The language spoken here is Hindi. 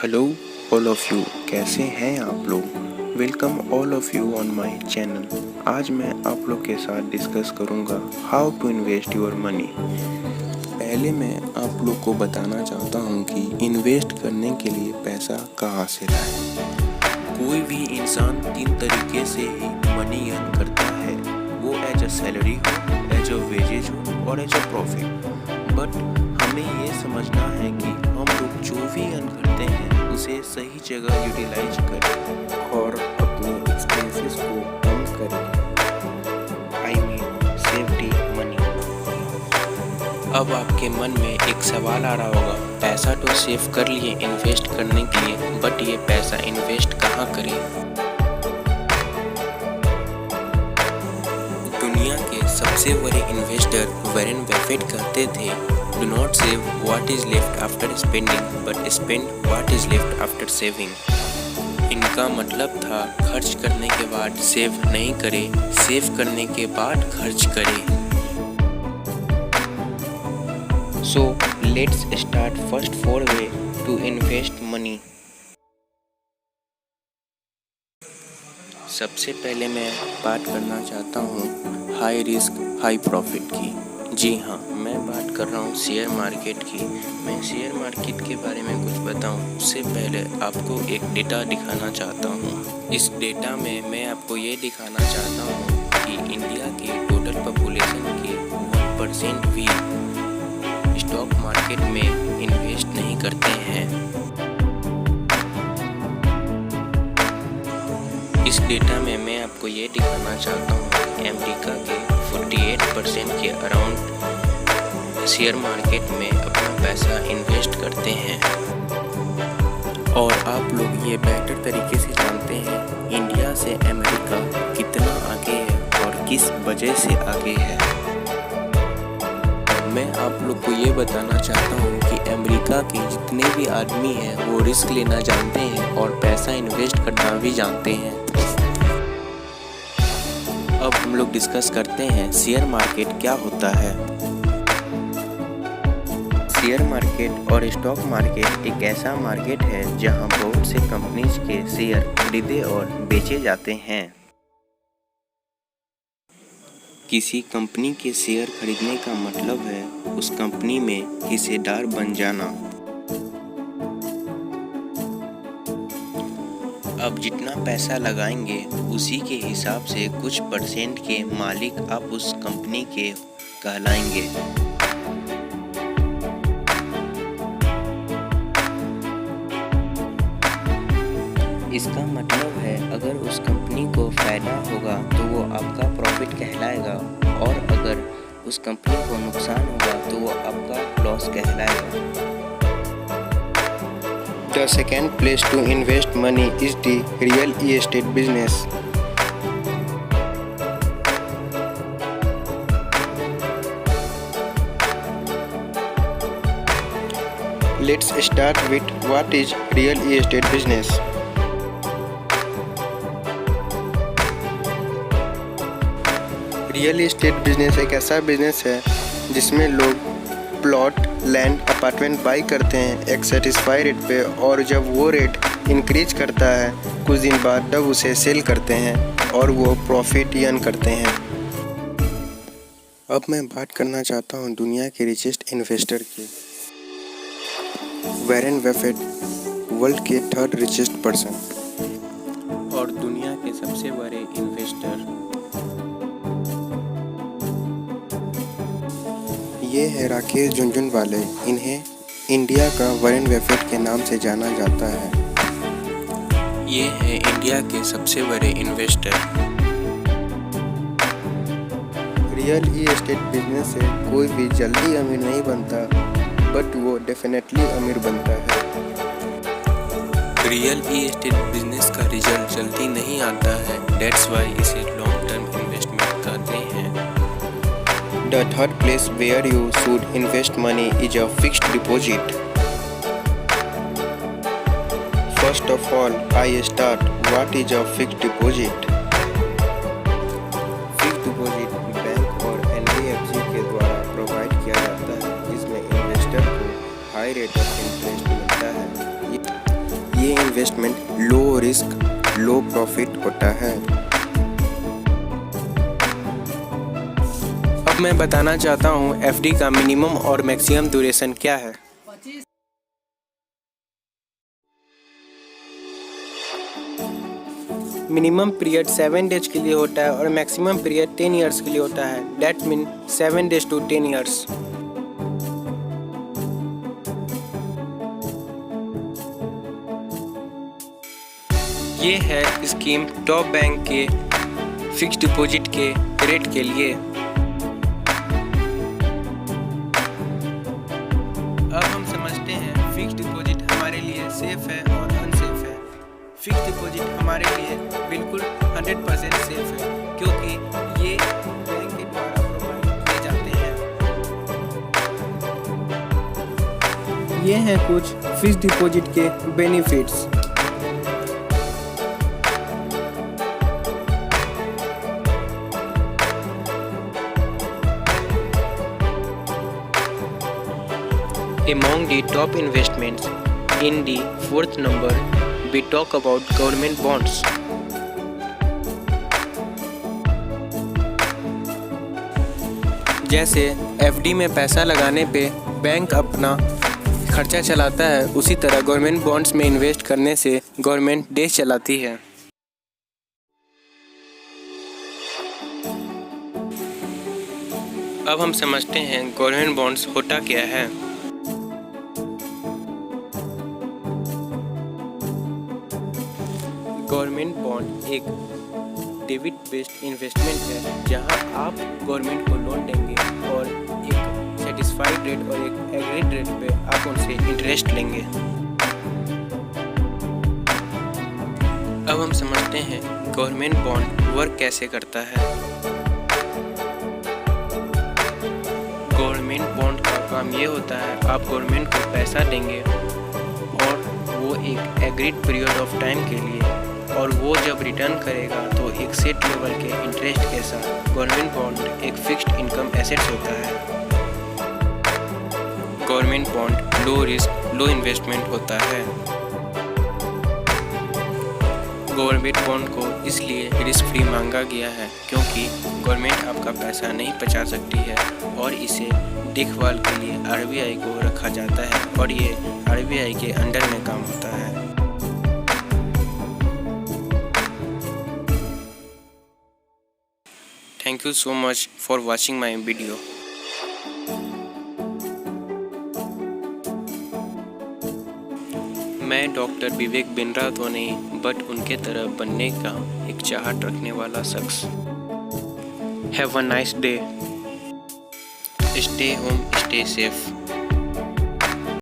हेलो ऑल ऑफ़ यू, कैसे हैं आप लोग। Welcome all of you on my channel. आज मैं आप लोग के साथ डिस्कस करूंगा how to invest your money. पहले मैं आप लोग को बताना चाहता हूं कि इन्वेस्ट करने के लिए पैसा कहां से लाएं। कोई भी इंसान 3 तरीके से ही मनी अर्न करता है, वो एज अ सैलरी हो, एज अ वेजेज हो और एज अ प्रॉफिट। बट हमें ये समझना है कि हम लोग जो भी अर्न करते हैं उसे सही जगह यूटिलाइज करें और अपने एक्सपेंसेस को कम करें। I mean safety money. अब आपके मन में एक सवाल आ रहा होगा, पैसा तो सेव कर लिए इन्वेस्ट करने के लिए, बट ये पैसा इन्वेस्ट कहाँ करें। दुनिया के सबसे बड़े इन्वेस्टर वॉरेन बफेट कहते थे, do not save what is left after spending but spend what is left after saving. इनका मतलब था खर्च करने के बाद सेव नहीं करें, सेव करने के बाद खर्च करें। So let's start first 4 way to invest money. सबसे पहले मैं बात करना चाहता हूँ हाई रिस्क हाई प्रॉफिट की। जी हाँ, मैं बात कर रहा हूँ शेयर मार्केट की। मैं शेयर मार्केट के बारे में कुछ बताऊँ उससे पहले आपको एक डेटा दिखाना चाहता हूँ। इस डेटा में मैं आपको ये दिखाना चाहता हूँ कि इंडिया की टोटल पॉपुलेशन के 1% भी स्टॉक मार्केट में इन्वेस्ट नहीं करते हैं। इस डेटा में मैं आपको ये दिखाना चाहता हूँ कि अमेरिका के 48% के अराउंड शेयर मार्केट में अपना पैसा इन्वेस्ट करते हैं। और आप लोग ये बेहतर तरीके से जानते हैं इंडिया से अमेरिका कितना आगे है और किस वजह से आगे है। मैं आप लोग को ये बताना चाहता हूँ कि अमेरिका के जितने भी आदमी हैं वो रिस्क लेना जानते हैं और पैसा इन्वेस्ट करना भी जानते हैं। अब हम लोग डिस्कस करते हैं शेयर मार्केट क्या होता है। शेयर मार्केट और स्टॉक मार्केट एक ऐसा मार्केट है जहां बहुत से कंपनीज के शेयर खरीदे और बेचे जाते हैं। किसी कंपनी के शेयर खरीदने का मतलब है उस कंपनी में हिस्सेदार बन जाना। अब जितना पैसा लगाएंगे उसी के हिसाब से कुछ परसेंट के मालिक आप उस कंपनी के कहलाएंगे। इसका मतलब है अगर उस कंपनी को फायदा होगा तो वो आपका प्रॉफिट कहलाएगा और अगर उस कंपनी को नुकसान होगा तो वो आपका लॉस कहलाएगा। The second place to invest money is the real estate business. Let's start with what is real estate business. Real estate business एक ऐसा बिजनेस है जिसमें लोग प्लॉट, लैंड, अपार्टमेंट बाई करते हैं एक सेटिस्फाई रेट पे, और जब वो रेट इंक्रीज करता है कुछ दिन बाद तब उसे सेल करते हैं और वो प्रॉफिट अर्न करते हैं। अब मैं बात करना चाहता हूँ दुनिया के रिचेस्ट इन्वेस्टर की। वॉरेन बफेट वर्ल्ड के 3rd रिचेस्ट पर्सन और दुनिया के सबसे बड़े इन्वेस्टर। ये है राकेश झुनझुनवाले। इन्हें इंडिया का वॉरेन बफेट के नाम से जाना जाता है। ये है इंडिया के सबसे बड़े इन्वेस्टर। रियल एस्टेट बिजनेस से कोई भी जल्दी अमीर नहीं बनता, बट वो डेफिनेटली अमीर बनता है। रियल एस्टेट बिजनेस का रिजल्ट जल्दी नहीं आता है, दैट्स वाई इसे लॉन्ग टर्म इन्वेस्टमेंट कहते हैं। The third place where you should invest money is a fixed deposit. First of all, I start what is a fixed deposit. Fixed deposit bank और NBFC के द्वारा प्रोवाइड किया जाता है, जिसमें इन्वेस्टर को हाई रेट ऑफ इंटरेस्ट मिलता है। इन्वेस्टमेंट लो रिस्क लो प्रॉफिट होता है। अब मैं बताना चाहता हूँ एफडी का मिनिमम और मैक्सिमम ड्यूरेशन क्या है। मिनिमम पीरियड 7 डेज के लिए होता है और मैक्सिमम पीरियड 10 ईयर्स के लिए होता है। Date mean 7 days to 10 years. ये है स्कीम टॉप बैंक के फिक्स डिपॉजिट के रेट के लिए। अब हम समझते हैं फिक्स डिपॉजिट हमारे लिए सेफ है और अनसेफ है। फिक्स डिपॉजिट हमारे लिए बिल्कुल 100% सेफ है क्योंकि ये बैंक के द्वारा प्रोवाइड किए जाते हैं। ये हैं कुछ फिक्स डिपॉजिट के benefits. Among the top investments in the fourth number, we talk about government bonds. जैसे एफडी में पैसा लगाने पे बैंक अपना खर्चा चलाता है, उसी तरह गवर्नमेंट बॉन्ड्स में इन्वेस्ट करने से गवर्नमेंट देश चलाती है। अब हम समझते हैं गवर्नमेंट बॉन्ड्स होता क्या है। गवर्नमेंट बॉन्ड एक डेबिट बेस्ड इन्वेस्टमेंट है जहां आप गवर्नमेंट को लोन देंगे और एक सेटिस्फाइड रेट और एक एग्रीड रेट पे आप उनसे इंटरेस्ट लेंगे। अब हम समझते हैं गवर्नमेंट बॉन्ड वर्क कैसे करता है। गवर्नमेंट बॉन्ड का काम ये होता है आप गवर्नमेंट को पैसा देंगे और वो एक एग्रीड पीरियड ऑफ टाइम के लिए, और वो जब रिटर्न करेगा तो एक सेट लेवल के इंटरेस्ट के साथ। गवर्नमेंट बॉन्ड एक फिक्स्ड इनकम एसेट्स होता है। गवर्नमेंट बॉन्ड लो रिस्क लो इन्वेस्टमेंट होता है। गवर्नमेंट बॉन्ड को इसलिए रिस्क फ्री मांगा गया है क्योंकि गवर्नमेंट आपका पैसा नहीं बचा सकती है और इसे देखभाल के लिए आरबीआई को रखा जाता है और ये आरबीआई के अंडर में काम होता है। Thank you so much for watching my video. मैं डॉक्टर विवेक बिंद्रा तो नहीं बट उनके तरह बनने का एक चाहत रखने वाला शख्स। Have a nice day. Stay home, stay safe.